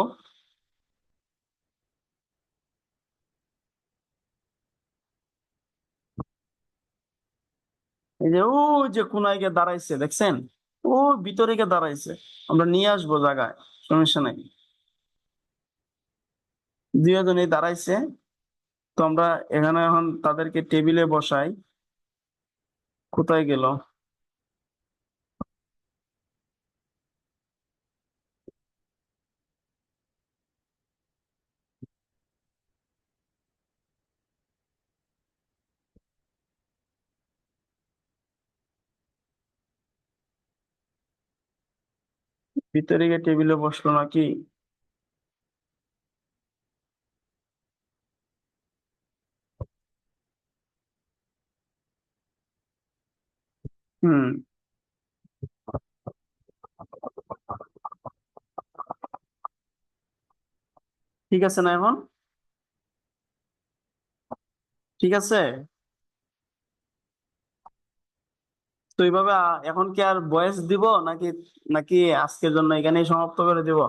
এই যে ও যে কোনায় গিয়ে দাঁড়াইছে দেখছেন, ও ভিতরে গিয়ে দাঁড়াইছে, আমরা নিয়ে আসবো জায়গায়, সমস্যা নাই। দুজনেই দাঁড়াইছে, তো আমরা এখানে এখন তাদেরকে টেবিলে বসাই। কোথায় গেল? ভিতরে গিয়ে টেবিলে বসলো নাকি? হুম। ঠিক আছে না এখন? ঠিক আছে। তো এইভাবে এখন কি আর ভয়েস দিব নাকি, নাকি আজকের জন্য এখানেই সমাপ্ত করে দিব?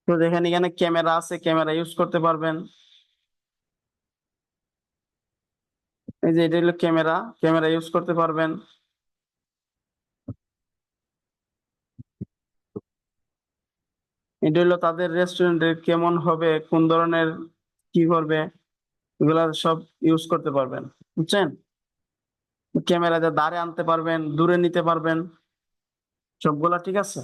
তো দেখেন এখানে ক্যামেরা আছে, ক্যামেরা ইউজ করতে পারবেন। এই যে এটা হলো ক্যামেরা, ক্যামেরা ইউজ করতে পারবেন। এটা হলো তাদের রেস্টুরেন্টে কেমন হবে, কোন ধরনের, কি করবে, এগুলা সব ইউজ করতে পারবেন, বুঝছেন? ক্যামেরাতে দাঁড়ে আনতে পারবেন, দূরে নিতে পারবেন, সবগুলা ঠিক আছে।